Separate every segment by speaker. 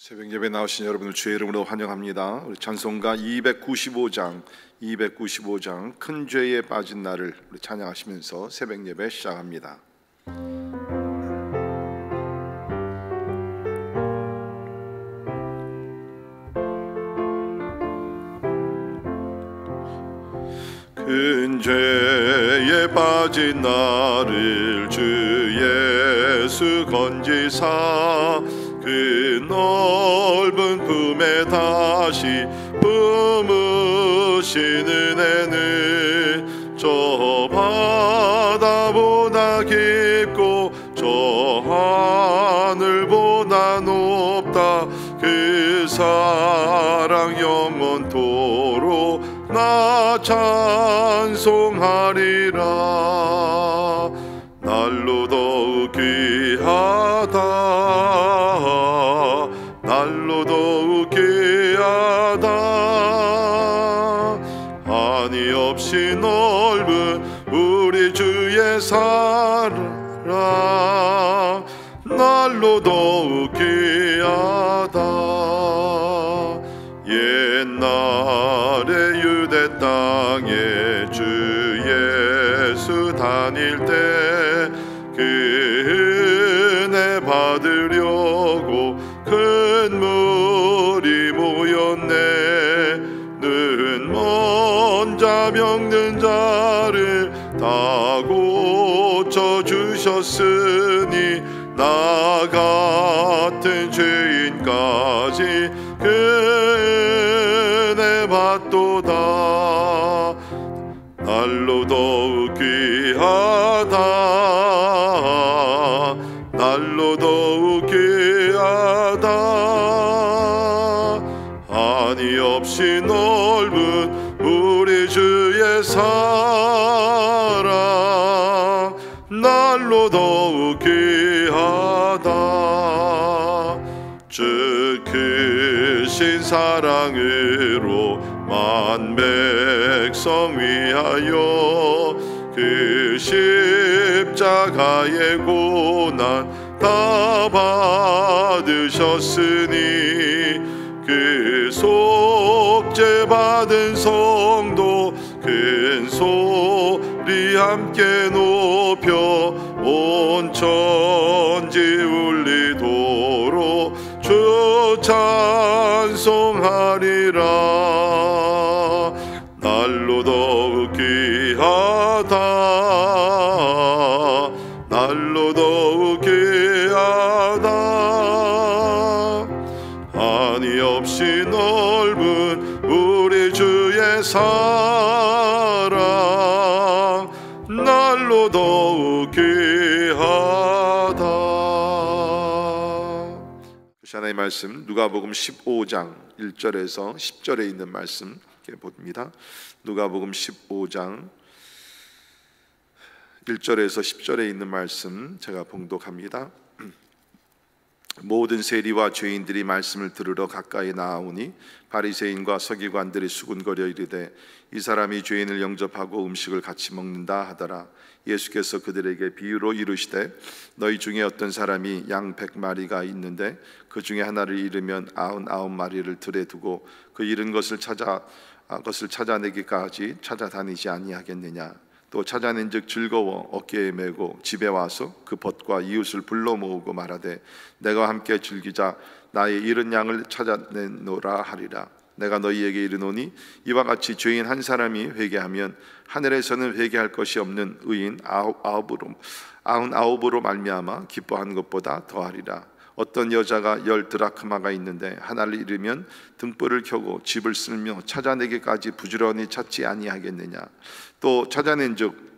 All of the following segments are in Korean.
Speaker 1: 새벽 예배 나오신 여러분을 주의 이름으로 환영합니다. 우리 찬송가 295장 큰 죄에 빠진 나를 우리 찬양하시면서 새벽 예배 시작합니다. 큰 죄에 빠진 나를 주 예수 건지사 그 넓은 품에 다시 품으신 은혜는 저 바다보다 깊고 저 하늘보다 높다. 그 사랑 영원토록 나 찬송하리라. 날로 더욱 귀하다. 날로 더욱 귀하다. 한이 없이 넓은 우리 주의 사랑 날로 더욱 귀하다. 옛날에 유대 땅에 주 예수 다닐 때 그 은혜 받으려고 큰 물이 모였네. 는 먼 자 병든 자를 다 고쳐주셨으니 나 같은 죄인까지 그 은혜 받도다. 날로 더욱 귀하다. 날로 더욱 귀하다. 한이 없이 넓은 우리 주의 사랑 날로 더욱 귀하다. 주 크신 사랑으로 만 백성 위하여 그 십자가의 고난 다 받으셨으니 그 속죄 받은 성도 큰 소리 함께 높여 온 천지 울리도록 주 찬송하리라. 날로 더욱 귀하다. 날로 더욱 귀하다. 한이 없이 넓은 우리 주의 사랑 날로 더욱 귀하다. 하나님의 말씀 누가복음 15장 1절에서 10절에 있는 말씀 봅니다. 누가복음 15장 1절에서 10절에 있는 말씀 제가 봉독합니다. 모든 세리와 죄인들이 말씀을 들으러 가까이 나아오니 바리새인과 서기관들이 수군거려 이르되 이 사람이 죄인을 영접하고 음식을 같이 먹는다 하더라. 예수께서 그들에게 비유로 이르시되 너희 중에 어떤 사람이 양 100마리가 있는데 그 중에 하나를 잃으면 99마리를 들에 두고 그 잃은 것을 찾아내기까지 찾아다니지 아니하겠느냐. 또 찾아낸즉 즐거워 어깨에 메고 집에 와서 그 벗과 이웃을 불러 모으고 말하되 내가 함께 즐기자 나의 잃은 양을 찾아내노라 하리라. 내가 너희에게 이르노니 이와 같이 죄인 한 사람이 회개하면 하늘에서는 회개할 것이 없는 의인 99으로 말미암아 기뻐하는 것보다 더하리라. 어떤 여자가 10드라크마가 있는데 하나를 잃으면 등불을 켜고 집을 쓸며 찾아내기까지 부지런히 찾지 아니하겠느냐. 또 찾아낸즉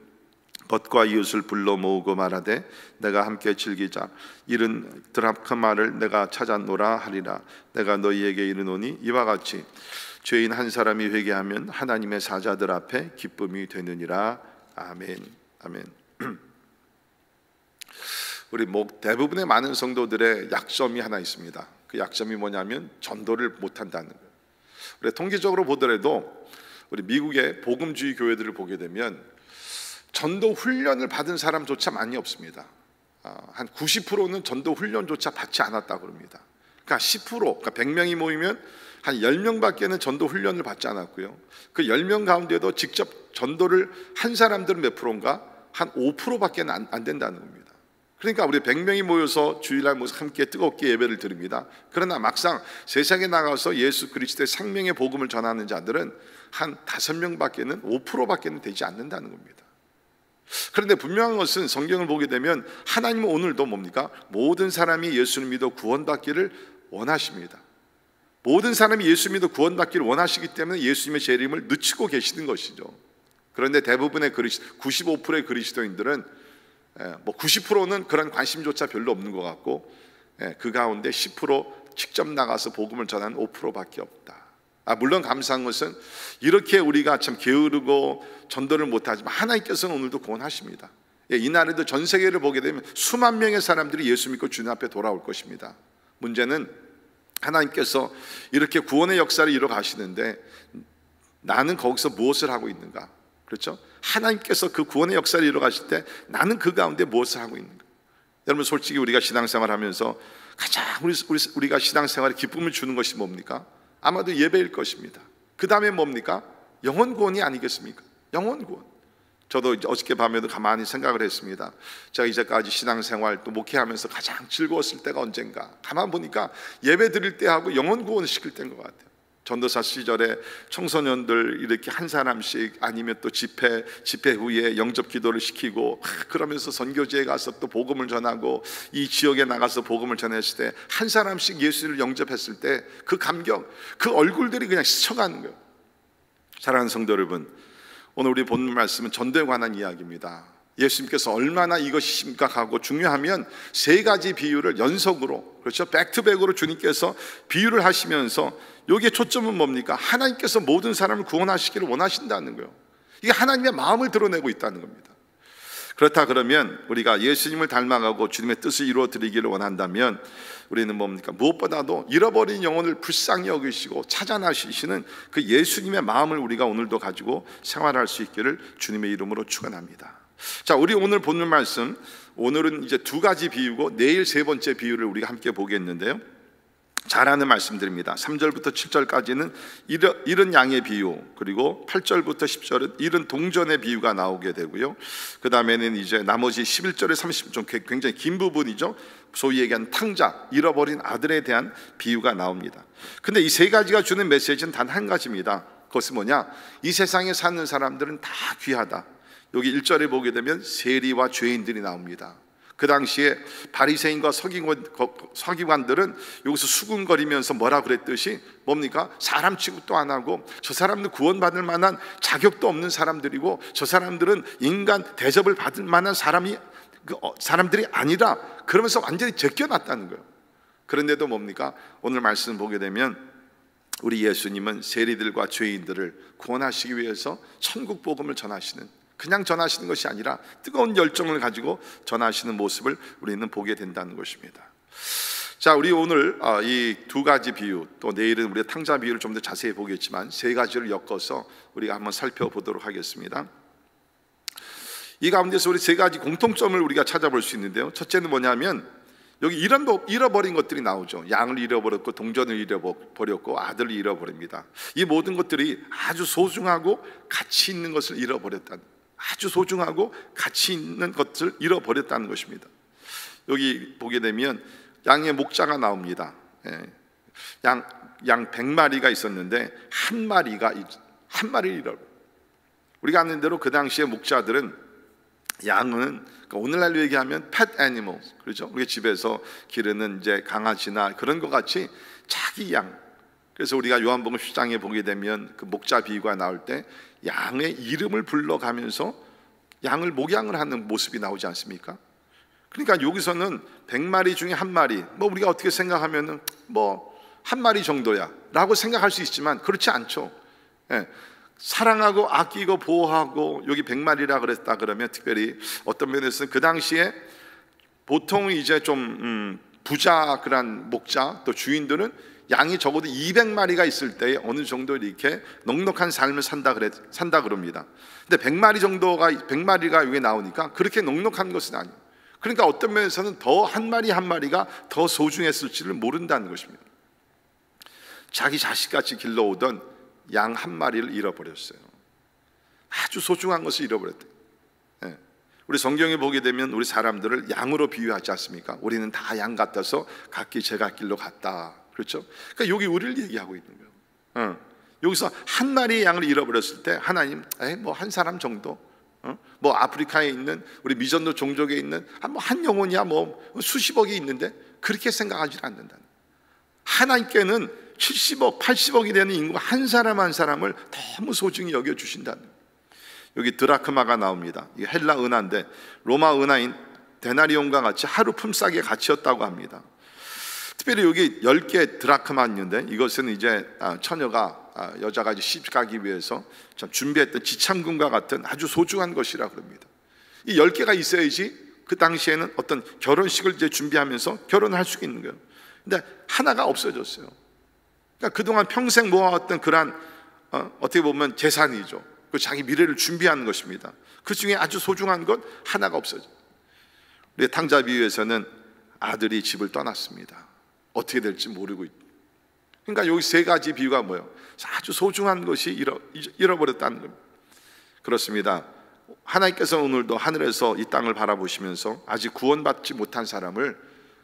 Speaker 1: 벗과 이웃을 불러 모으고 말하되 내가 함께 즐기자 잃은 드라크마를 내가 찾아노라 하리라. 내가 너희에게 이르노니 이와 같이 죄인 한 사람이 회개하면 하나님의 사자들 앞에 기쁨이 되느니라. 아멘. 아멘. 우리 대부분의 많은 성도들의 약점이 하나 있습니다. 그 약점이 뭐냐면 전도를 못한다는 거예요. 우리 통계적으로 보더라도 우리 미국의 복음주의 교회들을 보게 되면 전도 훈련을 받은 사람조차 많이 없습니다. 한 90%는 전도 훈련조차 받지 않았다고 합니다. 그러니까 10%, 그러니까 100명이 모이면 한 10명밖에는 전도 훈련을 받지 않았고요. 그 10명 가운데도 직접 전도를 한 사람들은 몇 프로인가? 한 5%밖에 안 된다는 겁니다. 그러니까 우리 100명이 모여서 주일날 모여서 함께 뜨겁게 예배를 드립니다. 그러나 막상 세상에 나가서 예수 그리스도의 생명의 복음을 전하는 자들은 한 5명밖에는 5%밖에는 되지 않는다는 겁니다. 그런데 분명한 것은 성경을 보게 되면 하나님은 오늘도 뭡니까? 모든 사람이 예수를 믿어 구원받기를 원하십니다. 모든 사람이 예수 믿어 구원받기를 원하시기 때문에 예수님의 재림을 늦추고 계시는 것이죠. 그런데 대부분의 95%의 그리스도인들은 90%는 그런 관심조차 별로 없는 것 같고, 그 가운데 10% 직접 나가서 복음을 전하는 5%밖에 없다. 물론 감사한 것은 이렇게 우리가 참 게으르고 전도를 못하지만 하나님께서는 오늘도 구원하십니다. 이날에도 전 세계를 보게 되면 수만 명의 사람들이 예수 믿고 주님 앞에 돌아올 것입니다. 문제는 하나님께서 이렇게 구원의 역사를 이뤄 가시는데 나는 거기서 무엇을 하고 있는가? 그렇죠? 하나님께서 그 구원의 역사를 이뤄 가실 때 나는 그 가운데 무엇을 하고 있는가? 여러분, 솔직히 우리가 신앙생활 하면서 가장 우리가 신앙생활에 기쁨을 주는 것이 뭡니까? 아마도 예배일 것입니다. 그 다음에 뭡니까? 영혼 구원이 아니겠습니까? 영혼 구원. 저도 어저께 밤에도 가만히 생각을 했습니다. 제가 이제까지 신앙생활 또 목회하면서 가장 즐거웠을 때가 언젠가, 가만 보니까 예배 드릴 때하고 영혼 구원을 시킬 때인 것 같아요. 전도사 시절에 청소년들 이렇게 한 사람씩, 아니면 또 집회 후에 영접 기도를 시키고, 그러면서 선교지에 가서 또 복음을 전하고 이 지역에 나가서 복음을 전했을 때 한 사람씩 예수를 영접했을 때 그 감격, 그 얼굴들이 그냥 스쳐가는 거예요. 사랑하는 성도 여러분, 오늘 우리 본문 말씀은 전도에 관한 이야기입니다. 예수님께서 얼마나 이것이 심각하고 중요하면 세 가지 비유를 연속으로, 그렇죠? 백투백으로 주님께서 비유를 하시면서 여기에 초점은 뭡니까? 하나님께서 모든 사람을 구원하시기를 원하신다는 거예요. 이게 하나님의 마음을 드러내고 있다는 겁니다. 그렇다 그러면 우리가 예수님을 닮아가고 주님의 뜻을 이루어 드리기를 원한다면 우리는 뭡니까? 무엇보다도 잃어버린 영혼을 불쌍히 여기시고 찾아나시는 그 예수님의 마음을 우리가 오늘도 가지고 생활할 수 있기를 주님의 이름으로 축원합니다. 자, 우리 오늘 본문 말씀, 오늘은 이제 두 가지 비유고 내일 세 번째 비유를 우리가 함께 보겠는데요, 잘 아는 말씀드립니다. 3절부터 7절까지는 잃은 양의 비유, 그리고 8절부터 10절은 잃은 동전의 비유가 나오게 되고요, 그 다음에는 이제 나머지 11절에 30절 굉장히 긴 부분이죠. 소위 얘기한 탕자, 잃어버린 아들에 대한 비유가 나옵니다. 근데 이 세 가지가 주는 메시지는 단 한 가지입니다. 그것은 뭐냐? 이 세상에 사는 사람들은 다 귀하다. 여기 1절에 보게 되면 세리와 죄인들이 나옵니다. 그 당시에 바리새인과 서기관들은 여기서 수군거리면서 뭐라 그랬듯이 뭡니까? 사람 취급도 안 하고, 저 사람들 구원받을 만한 자격도 없는 사람들이고, 저 사람들은 인간 대접을 받을 만한 사람들이 아니라, 그러면서 완전히 제껴놨다는 거예요. 그런데도 뭡니까? 오늘 말씀 보게 되면 우리 예수님은 세리들과 죄인들을 구원하시기 위해서 천국 복음을 전하시는, 그냥 전하시는 것이 아니라 뜨거운 열정을 가지고 전하시는 모습을 우리는 보게 된다는 것입니다. 자, 우리 오늘 이 두 가지 비유, 또 내일은 우리가 탕자 비유를 좀 더 자세히 보겠지만 세 가지를 엮어서 우리가 한번 살펴보도록 하겠습니다. 이 가운데서 우리 세 가지 공통점을 우리가 찾아볼 수 있는데요, 첫째는 뭐냐면 여기 잃어버린 것들이 나오죠. 양을 잃어버렸고, 동전을 잃어버렸고, 아들을 잃어버립니다. 이 모든 것들이 아주 소중하고 가치 있는 것을 잃어버렸다는, 아주 소중하고 가치 있는 것을 잃어버렸다는 것입니다. 여기 보게 되면 양의 목자가 나옵니다. 양 100마리가 있었는데 한 마리를 잃어버려요. 우리가 아는 대로 그 당시에 목자들은 양은, 그러니까 오늘날로 얘기하면 pet animals, 그렇죠? 우리 집에서 기르는 이제 강아지나 그런 것 같이 자기 양. 그래서 우리가 요한복음 10장에 보게 되면 그 목자 비유가 나올 때 양의 이름을 불러가면서 양을 목양을 하는 모습이 나오지 않습니까? 그러니까 여기서는 100마리 중에 한 마리, 뭐 우리가 어떻게 생각하면은 뭐 한 마리 정도야 라고 생각할 수 있지만 그렇지 않죠. 사랑하고 아끼고 보호하고, 여기 100마리라 그랬다 그러면 특별히 어떤 면에서는 그 당시에 보통 이제 좀 부자 그런 목자 또 주인들은 양이 적어도 200마리가 있을 때 어느 정도 이렇게 넉넉한 삶을 산다 그럽니다. 근데 100마리가 여기 나오니까 그렇게 넉넉한 것은 아니에요. 그러니까 어떤 면에서는 더 한 마리 한 마리가 더 소중했을지를 모른다는 것입니다. 자기 자식같이 길러오던 양 한 마리를 잃어버렸어요. 아주 소중한 것을 잃어버렸대요. 우리 성경에 보게 되면 우리 사람들을 양으로 비유하지 않습니까? 우리는 다 양 같아서 각기 제갓길로 갔다. 그렇죠? 그러니까 여기 우리를 얘기하고 있는 거예요. 여기서 한 마리의 양을 잃어버렸을 때 하나님, 뭐 한 사람 정도, 뭐 아프리카에 있는 우리 미전도 종족에 있는 한 영혼이야 뭐 수십억이 있는데 그렇게 생각하지 않는다. 하나님께는 70억, 80억이 되는 인구 한 사람 한 사람을 너무 소중히 여겨 주신다는 거예요. 여기 드라크마가 나옵니다. 이게 헬라 은화인데 로마 은화인 데나리온과 같이 하루 품삯의 가치였다고 합니다. 특별히 여기 10개 드라크마 있는데 이것은 이제 처녀가 여자가 이제 시집 가기 위해서 참 준비했던 지참금과 같은 아주 소중한 것이라 그럽니다. 이 10개가 있어야지 그 당시에는 어떤 결혼식을 이제 준비하면서 결혼할 수 있는 거예요. 근데 하나가 없어졌어요. 그러니까 그동안 평생 모아왔던 그러한 어떻게 보면 재산이죠. 그 자기 미래를 준비하는 것입니다. 그 중에 아주 소중한 것 하나가 없어져. 우리 탕자 비유에서는 아들이 집을 떠났습니다. 어떻게 될지 모르고 있다. 그러니까 여기 세 가지 비유가 뭐예요? 아주 소중한 것이 잃어버렸다는 겁니다. 그렇습니다. 하나님께서 오늘도 하늘에서 이 땅을 바라보시면서 아직 구원받지 못한 사람을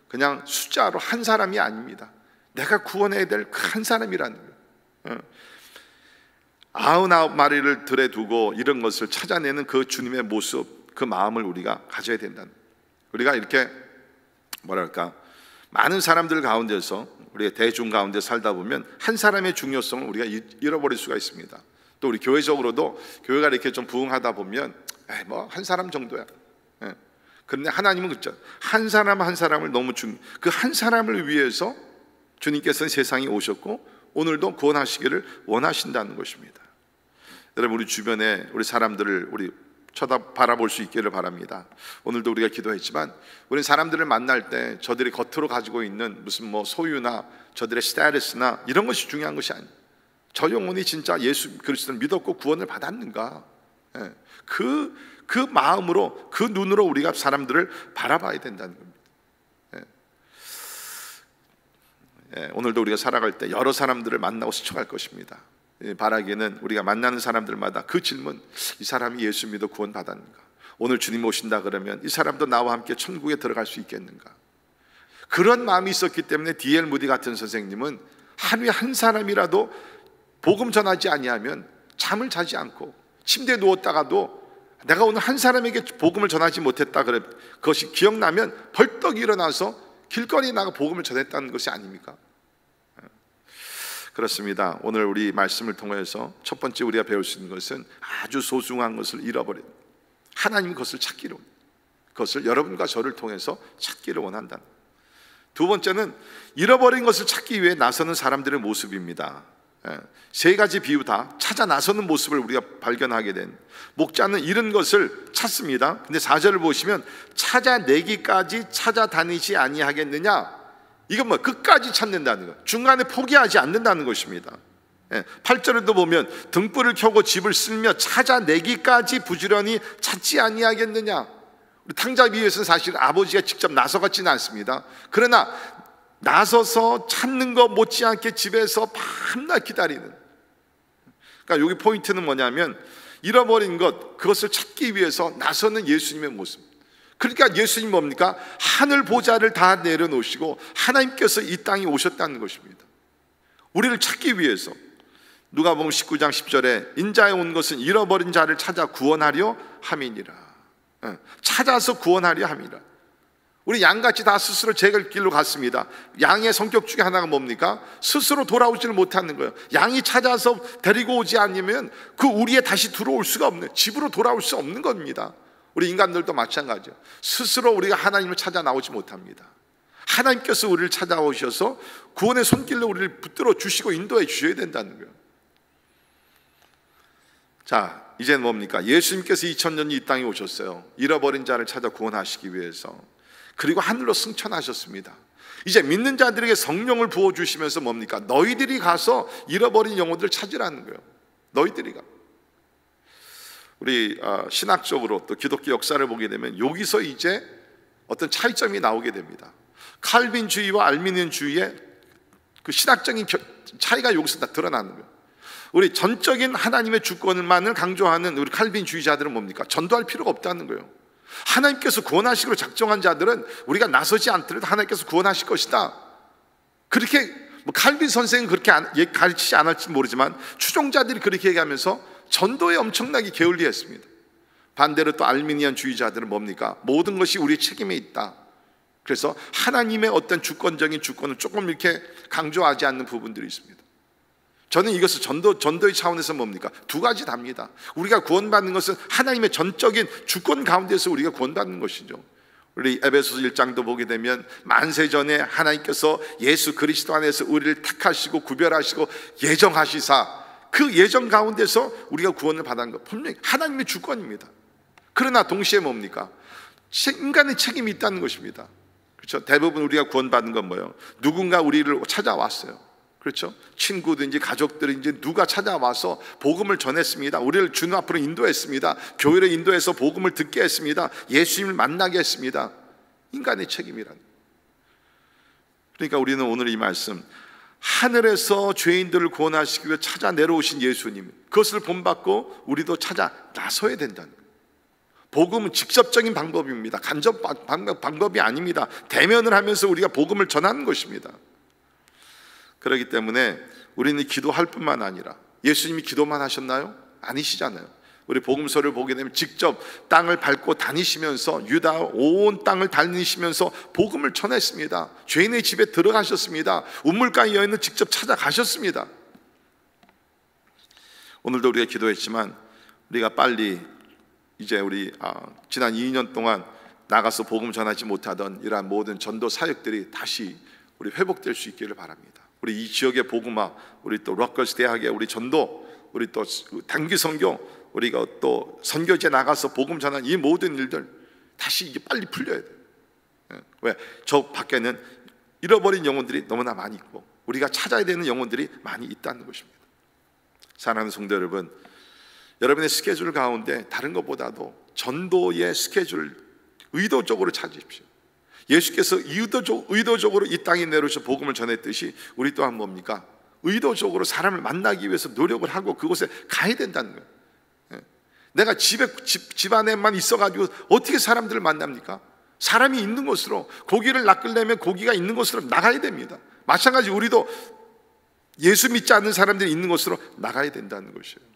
Speaker 1: 그냥 숫자로 한 사람이 아닙니다. 내가 구원해야 될 그 한 사람이라는 거예요. 99마리를 들에 두고 이런 것을 찾아내는 그 주님의 모습, 그 마음을 우리가 가져야 된다는 거예요. 우리가 이렇게 뭐랄까 많은 사람들 가운데서 우리가 대중 가운데 살다 보면 한 사람의 중요성을 우리가 잃어버릴 수가 있습니다. 또 우리 교회적으로도 교회가 이렇게 좀 부흥하다 보면 뭐 한 사람 정도야. 그런데 하나님은 그렇죠. 한 사람 한 사람을 너무 그 한 사람을 위해서 주님께서는 세상에 오셨고 오늘도 구원하시기를 원하신다는 것입니다. 여러분 우리 주변에 우리 사람들을 우리 바라볼 수 있기를 바랍니다. 오늘도 우리가 기도했지만 우리는 사람들을 만날 때 저들이 겉으로 가지고 있는 무슨 뭐 소유나 저들의 스테이터스나 이런 것이 중요한 것이 아니에요. 저 영혼이 진짜 예수 그리스도를 믿었고 구원을 받았는가, 그 마음으로 그 눈으로 우리가 사람들을 바라봐야 된다는 겁니다. 오늘도 우리가 살아갈 때 여러 사람들을 만나고 스쳐갈 것입니다. 바라기에는 우리가 만나는 사람들마다 그 질문, 이 사람이 예수 믿어 구원 받았는가? 오늘 주님 오신다 그러면 이 사람도 나와 함께 천국에 들어갈 수 있겠는가? 그런 마음이 있었기 때문에 D.L. 무디 같은 선생님은 하루에 한 사람이라도 복음 전하지 아니하면 잠을 자지 않고 침대에 누웠다가도 내가 오늘 한 사람에게 복음을 전하지 못했다 그래 그것이 기억나면 벌떡 일어나서 길거리에 나가 복음을 전했다는 것이 아닙니까? 그렇습니다. 오늘 우리 말씀을 통해서 첫 번째 우리가 배울 수 있는 것은 아주 소중한 것을 잃어버린 하나님 그것을 찾기를, 그것을 여러분과 저를 통해서 찾기를 원한다. 두 번째는 잃어버린 것을 찾기 위해 나서는 사람들의 모습입니다. 세 가지 비유 다 찾아 나서는 모습을 우리가 발견하게 된, 목자는 잃은 것을 찾습니다. 근데 4절을 보시면 찾아내기까지 찾아다니지 아니하겠느냐, 이건 뭐 끝까지 찾는다는 것, 중간에 포기하지 않는다는 것입니다. 8절에도 보면 등불을 켜고 집을 쓸며 찾아내기까지 부지런히 찾지 아니하겠느냐. 우리 탕자 비유에서는 사실 아버지가 직접 나서 같지는 않습니다. 그러나 나서서 찾는 것 못지않게 집에서 밤낮 기다리는, 그러니까 여기 포인트는 뭐냐면 잃어버린 것, 그것을 찾기 위해서 나서는 예수님의 모습. 그러니까 예수님 뭡니까? 하늘 보좌를 다 내려놓으시고 하나님께서 이 땅에 오셨다는 것입니다. 우리를 찾기 위해서. 누가복음 19장 10절에 인자에 온 것은 잃어버린 자를 찾아 구원하려 함이니라. 찾아서 구원하려 함이라. 우리 양같이 다 스스로 제 길로 갔습니다. 양의 성격 중에 하나가 뭡니까? 스스로 돌아오지를 못하는 거예요. 양이 찾아서 데리고 오지 않으면 그 우리에 다시 들어올 수가 없는, 집으로 돌아올 수 없는 겁니다. 우리 인간들도 마찬가지예요. 스스로 우리가 하나님을 찾아 나오지 못합니다. 하나님께서 우리를 찾아오셔서 구원의 손길로 우리를 붙들어 주시고 인도해 주셔야 된다는 거예요. 자, 이제는 뭡니까? 예수님께서 2000년 이 땅에 오셨어요. 잃어버린 자를 찾아 구원하시기 위해서. 그리고 하늘로 승천하셨습니다. 이제 믿는 자들에게 성령을 부어주시면서 뭡니까? 너희들이 가서 잃어버린 영혼들을 찾으라는 거예요. 너희들이 가. 우리 신학적으로 또 기독교 역사를 보게 되면 여기서 이제 어떤 차이점이 나오게 됩니다. 칼빈주의와 알미니언주의의 그 신학적인 차이가 여기서 다 드러나는 거예요. 우리 전적인 하나님의 주권만을 강조하는 우리 칼빈주의자들은 뭡니까? 전도할 필요가 없다는 거예요. 하나님께서 구원하시기로 작정한 자들은 우리가 나서지 않더라도 하나님께서 구원하실 것이다. 그렇게 칼빈 선생은 그렇게 가르치지 않았지 모르지만 추종자들이 그렇게 얘기하면서 전도에 엄청나게 게을리했습니다. 반대로 또 알미니언주의자들은 뭡니까? 모든 것이 우리의 책임에 있다. 그래서 하나님의 어떤 주권적인 주권을 조금 이렇게 강조하지 않는 부분들이 있습니다. 저는 이것을 전도의 차원에서 뭡니까? 두 가지 답니다. 우리가 구원받는 것은 하나님의 전적인 주권 가운데서 우리가 구원받는 것이죠. 우리 에베소서 1장도 보게 되면 만세전에 하나님께서 예수 그리스도 안에서 우리를 택하시고 구별하시고 예정하시사 그 예정 가운데서 우리가 구원을 받은 것 분명히 하나님의 주권입니다. 그러나 동시에 뭡니까? 인간의 책임이 있다는 것입니다. 그렇죠? 대부분 우리가 구원받는 건 뭐예요? 누군가 우리를 찾아왔어요. 그렇죠? 친구든지 가족들인지 누가 찾아와서 복음을 전했습니다. 우리를 주님 앞으로 인도했습니다. 교회를 인도해서 복음을 듣게 했습니다. 예수님을 만나게 했습니다. 인간의 책임이라는. 그러니까 우리는 오늘 이 말씀, 하늘에서 죄인들을 구원하시기 위해 찾아 내려오신 예수님, 그것을 본받고 우리도 찾아 나서야 된다는 거예요. 복음은 직접적인 방법입니다. 간접 방법이 아닙니다. 대면을 하면서 우리가 복음을 전하는 것입니다. 그렇기 때문에 우리는 기도할 뿐만 아니라, 예수님이 기도만 하셨나요? 아니시잖아요. 우리 복음서를 보게 되면 직접 땅을 밟고 다니시면서 유다 온 땅을 다니시면서 복음을 전했습니다. 죄인의 집에 들어가셨습니다. 우물가의 여인을 직접 찾아가셨습니다. 오늘도 우리가 기도했지만 우리가 빨리 이제 우리 지난 2년 동안 나가서 복음 전하지 못하던 이러한 모든 전도 사역들이 다시 우리 회복될 수 있기를 바랍니다. 우리 이 지역의 복음화, 우리 또 럭커스 대학의 우리 전도, 우리 또 단기 선교, 우리가 또 선교지에 나가서 복음 전하는 이 모든 일들 다시 이게 빨리 풀려야 돼요. 왜? 저 밖에는 잃어버린 영혼들이 너무나 많이 있고 우리가 찾아야 되는 영혼들이 많이 있다는 것입니다. 사랑하는 성도 여러분, 여러분의 스케줄 가운데 다른 것보다도 전도의 스케줄을 의도적으로 찾으십시오. 예수께서 의도적으로 이 땅에 내려오셔서 복음을 전했듯이 우리 또한 뭡니까? 의도적으로 사람을 만나기 위해서 노력을 하고 그곳에 가야 된다는 거예요. 내가 집 안에만 있어가지고 어떻게 사람들을 만납니까? 사람이 있는 곳으로, 고기를 낚으려면 고기가 있는 곳으로 나가야 됩니다. 마찬가지 우리도 예수 믿지 않는 사람들이 있는 곳으로 나가야 된다는 것이에요.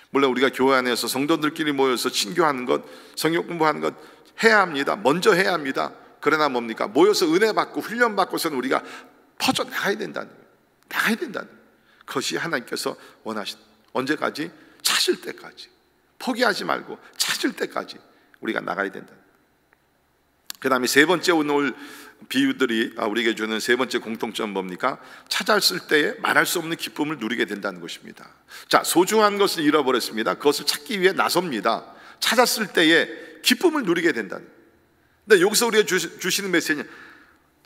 Speaker 1: 물론 우리가 교회 안에서 성도들끼리 모여서 친교하는 것, 성경 공부하는 것 해야 합니다. 먼저 해야 합니다. 그러나 뭡니까? 모여서 은혜 받고 훈련 받고서는 우리가 퍼져 나가야 된다는 거예요. 나가야 된다는 거예요. 그것이 하나님께서 원하신, 언제까지? 찾을 때까지, 포기하지 말고 찾을 때까지 우리가 나가야 된다. 그 다음에 세 번째 오늘 비유들이 우리에게 주는 세 번째 공통점은 뭡니까? 찾았을 때에 말할 수 없는 기쁨을 누리게 된다는 것입니다. 자, 소중한 것을 잃어버렸습니다. 그것을 찾기 위해 나섭니다. 찾았을 때에 기쁨을 누리게 된다는. 근데 여기서 우리가 주시는 메시지는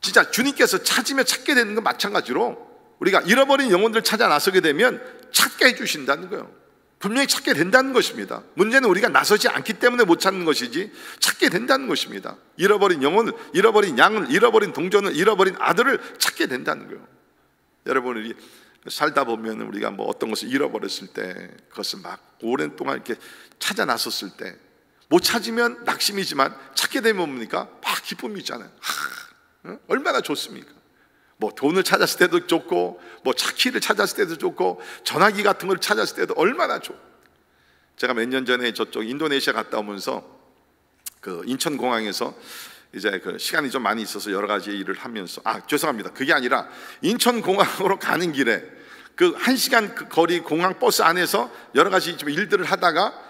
Speaker 1: 진짜 주님께서 찾으며 찾게 되는 건 마찬가지로 우리가 잃어버린 영혼들을 찾아 나서게 되면 찾게 해주신다는 거예요. 분명히 찾게 된다는 것입니다. 문제는 우리가 나서지 않기 때문에 못 찾는 것이지 찾게 된다는 것입니다. 잃어버린 영혼을, 잃어버린 양을, 잃어버린 동전을, 잃어버린 아들을 찾게 된다는 거예요. 여러분이 살다 보면 우리가 뭐 어떤 것을 잃어버렸을 때, 그것을 막 오랜 동안 이렇게 찾아 나섰을 때 못 찾으면 낙심이지만 찾게 되면 뭡니까? 막 기쁨이 있잖아요. 얼마나 좋습니까? 뭐 돈을 찾았을 때도 좋고, 뭐 차키를 찾았을 때도 좋고, 전화기 같은 걸 찾았을 때도 얼마나 좋고. 제가 몇 년 전에 저쪽 인도네시아 갔다 오면서 그 인천공항에서 이제 그 시간이 좀 많이 있어서 여러 가지 일을 하면서, 죄송합니다. 그게 아니라 인천공항으로 가는 길에 그 1시간 그 거리 공항 버스 안에서 여러 가지 좀 일들을 하다가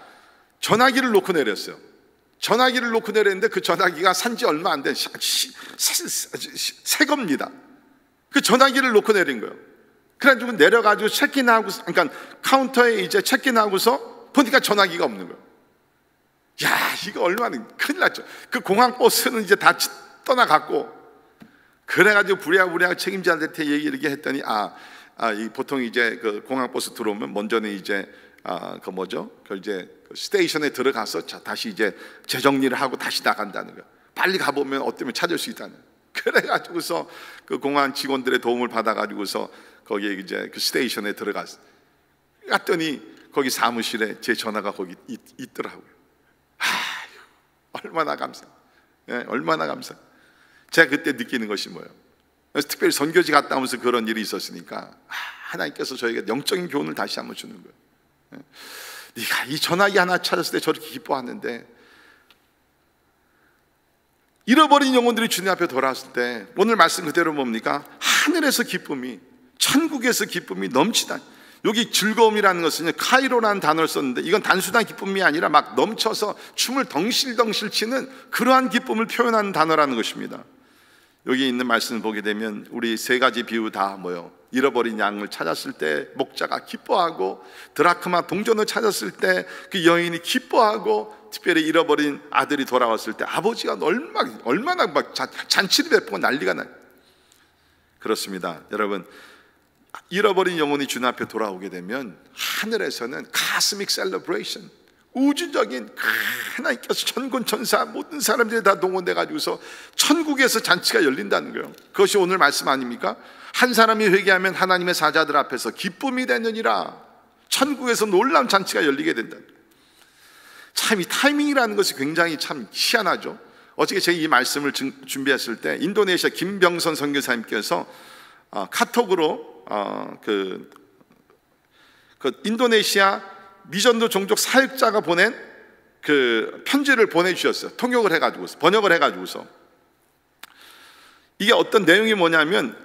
Speaker 1: 전화기를 놓고 내렸어요. 전화기를 놓고 내렸는데 그 전화기가 산지 얼마 안 된 새 겁니다. 그 전화기를 놓고 내린 거예요. 그래가지고 내려가지고 체크인하고, 그러니까 카운터에 이제 체크인하고서 보니까 전화기가 없는 거예요. 야, 이거 얼마나 큰일 났죠. 그 공항 버스는 이제 다 떠나갔고, 그래가지고 부랴부랴 책임자한테 얘기를 했더니 보통 이제 그 공항 버스 들어오면 먼저는 이제 그 뭐죠? 그 이제 스테이션에 들어가서 다시 이제 재정리를 하고 다시 나간다는 거예요. 빨리 가보면 어쩌면 찾을 수 있다는 거예요. 그래가지고서 그 공항 직원들의 도움을 받아가지고서 거기에 이제 그 스테이션에 들어갔어요. 갔더니 거기 사무실에 제 전화가 거기 있더라고요. 얼마나 감사, 얼마나 감사. 제가 그때 느끼는 것이 뭐예요? 그래서 특별히 선교지 갔다 오면서 그런 일이 있었으니까 하나님께서 저에게 영적인 교훈을 다시 한번 주는 거예요. 네가 이 전화기 하나 찾았을 때 저렇게 기뻐하는데, 잃어버린 영혼들이 주님 앞에 돌아왔을 때 오늘 말씀 그대로 뭡니까? 하늘에서 기쁨이, 천국에서 기쁨이 넘치다. 여기 즐거움이라는 것은 카이로라는 단어를 썼는데, 이건 단순한 기쁨이 아니라 막 넘쳐서 춤을 덩실덩실 치는 그러한 기쁨을 표현하는 단어라는 것입니다. 여기 있는 말씀을 보게 되면 우리 세 가지 비유 다 뭐요? 잃어버린 양을 찾았을 때 목자가 기뻐하고, 드라크마 동전을 찾았을 때 그 여인이 기뻐하고, 특별히 잃어버린 아들이 돌아왔을 때 아버지가 얼마나 막 잔치를 베푸고 난리가 나요. 그렇습니다. 여러분, 잃어버린 영혼이 주님 앞에 돌아오게 되면 하늘에서는 카스믹 셀러브레이션, 우주적인 하나님께서 천군 천사 모든 사람들이 다 동원돼 가지고서 천국에서 잔치가 열린다는 거예요. 그것이 오늘 말씀 아닙니까? 한 사람이 회개하면 하나님의 사자들 앞에서 기쁨이 되느니라. 천국에서 놀라운 잔치가 열리게 된다. 참 이 타이밍이라는 것이 굉장히 참 희한하죠. 어저께 제가 이 말씀을 준비했을 때 인도네시아 김병선 선교사님께서 카톡으로 그 인도네시아 미전도 종족 사역자가 보낸 그 편지를 보내주셨어요. 통역을 해가지고서, 번역을 해가지고서. 이게 어떤 내용이 뭐냐면,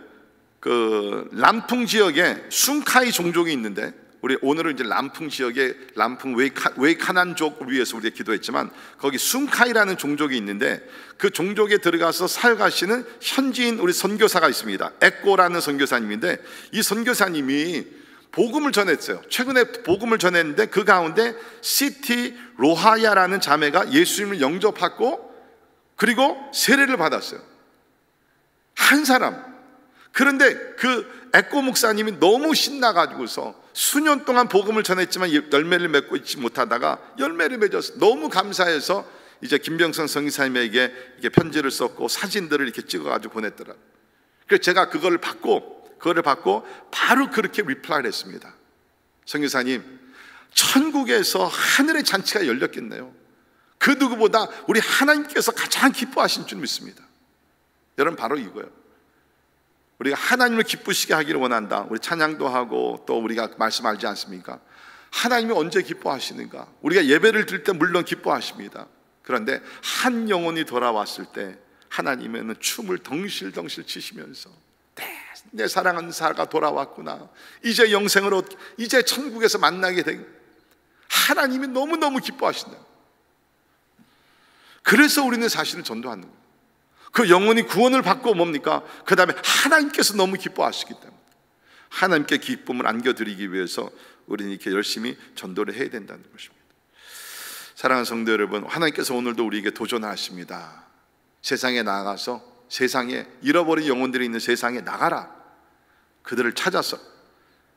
Speaker 1: 그 람풍 지역에 숭카이 종족이 있는데, 우리 오늘은 이제 람풍 지역에 람풍 웨이카난족을 위해서 우리가 기도했지만, 거기 숭카이라는 종족이 있는데 그 종족에 들어가서 사역하시는 현지인 우리 선교사가 있습니다. 에꼬라는 선교사님인데, 이 선교사님이 복음을 전했어요. 최근에 복음을 전했는데 그 가운데 시티 로하야라는 자매가 예수님을 영접하고 그리고 세례를 받았어요. 한 사람. 그런데 그 에꼬 목사님이 너무 신나가지고서 수년 동안 복음을 전했지만 열매를 맺고 있지 못하다가 열매를 맺어서 너무 감사해서 이제 김병선 선교사님에게 이렇게 편지를 썼고 사진들을 이렇게 찍어가지고 보냈더라고요. 그래서 제가 그거를 받고 바로 그렇게 리플라이를 했습니다. 선교사님, 천국에서 하늘의 잔치가 열렸겠네요. 그 누구보다 우리 하나님께서 가장 기뻐하신 줄 믿습니다. 여러분, 바로 이거예요. 우리가 하나님을 기쁘시게 하기를 원한다. 우리 찬양도 하고 또 우리가 말씀 알지 않습니까? 하나님이 언제 기뻐하시는가? 우리가 예배를 드릴 때 물론 기뻐하십니다. 그런데 한 영혼이 돌아왔을 때 하나님은 춤을 덩실덩실 치시면서 내 사랑하는 사가 돌아왔구나, 이제 영생으로 이제 천국에서 만나게 된 하나님이 너무너무 기뻐하신다. 그래서 우리는 사실을 전도하는 거예요. 그 영혼이 구원을 받고 뭡니까? 그 다음에 하나님께서 너무 기뻐하시기 때문에 하나님께 기쁨을 안겨드리기 위해서 우리는 이렇게 열심히 전도를 해야 된다는 것입니다. 사랑하는 성도 여러분, 하나님께서 오늘도 우리에게 도전하십니다. 세상에 나가서, 세상에 잃어버린 영혼들이 있는 세상에 나가라. 그들을 찾아서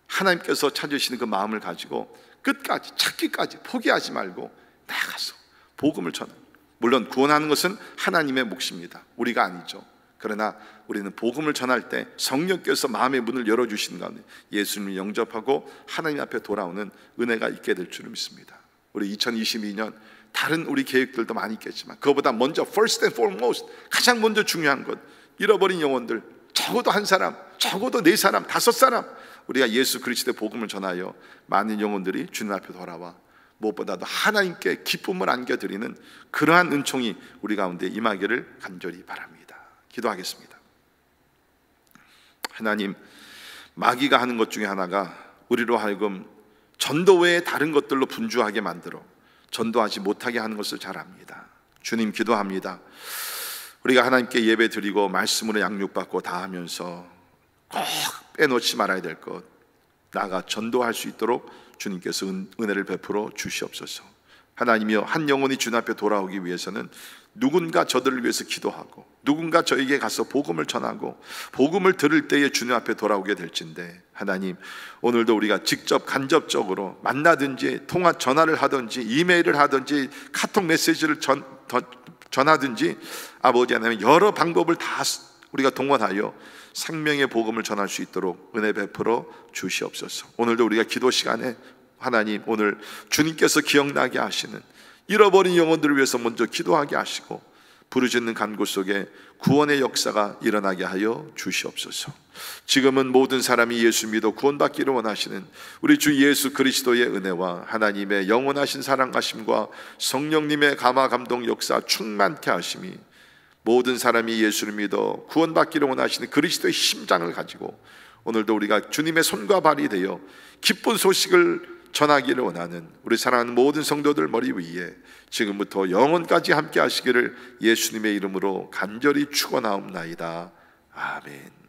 Speaker 1: 하나님께서 찾으시는 그 마음을 가지고 끝까지, 찾기까지 포기하지 말고 나가서 복음을 전하라. 물론 구원하는 것은 하나님의 몫입니다. 우리가 아니죠. 그러나 우리는 복음을 전할 때 성령께서 마음의 문을 열어주시는 가운데 예수님을 영접하고 하나님 앞에 돌아오는 은혜가 있게 될 줄을 믿습니다. 우리 2022년 다른 우리 계획들도 많이 있겠지만 그거보다 먼저 first and foremost, 가장 먼저 중요한 것, 잃어버린 영혼들, 적어도 한 사람, 적어도 4사람, 5사람, 우리가 예수 그리스도의 복음을 전하여 많은 영혼들이 주님 앞에 돌아와 무엇보다도 하나님께 기쁨을 안겨드리는 그러한 은총이 우리 가운데 임하기를 간절히 바랍니다. 기도하겠습니다. 하나님, 마귀가 하는 것 중에 하나가 우리로 하여금 전도 외에 다른 것들로 분주하게 만들어 전도하지 못하게 하는 것을 잘 압니다. 주님, 기도합니다. 우리가 하나님께 예배 드리고 말씀으로 양육받고 다 하면서 꼭 빼놓지 말아야 될 것, 나아가 전도할 수 있도록 주님께서 은혜를 베풀어 주시옵소서. 하나님이여, 한 영혼이 주님 앞에 돌아오기 위해서는 누군가 저들을 위해서 기도하고 누군가 저에게 가서 복음을 전하고 복음을 들을 때에 주님 앞에 돌아오게 될진데, 하나님 오늘도 우리가 직접 간접적으로 만나든지 전화를 하든지 이메일을 하든지 카톡 메시지를 전하든지 아버지 하나님 여러 방법을 다 우리가 동원하여 생명의 복음을 전할 수 있도록 은혜 베풀어 주시옵소서. 오늘도 우리가 기도 시간에 하나님 오늘 주님께서 기억나게 하시는 잃어버린 영혼들을 위해서 먼저 기도하게 하시고 부르짖는 간구 속에 구원의 역사가 일어나게 하여 주시옵소서. 지금은 모든 사람이 예수 믿어 구원받기를 원하시는 우리 주 예수 그리스도의 은혜와 하나님의 영원하신 사랑하심과 성령님의 감화 감동 역사 충만케 하심이 모든 사람이 예수를 믿어 구원받기를 원하시는 그리스도의 심장을 가지고 오늘도 우리가 주님의 손과 발이 되어 기쁜 소식을 전하기를 원하는 우리 사랑하는 모든 성도들 머리 위에 지금부터 영원까지 함께 하시기를 예수님의 이름으로 간절히 축원하옵나이다. 아멘.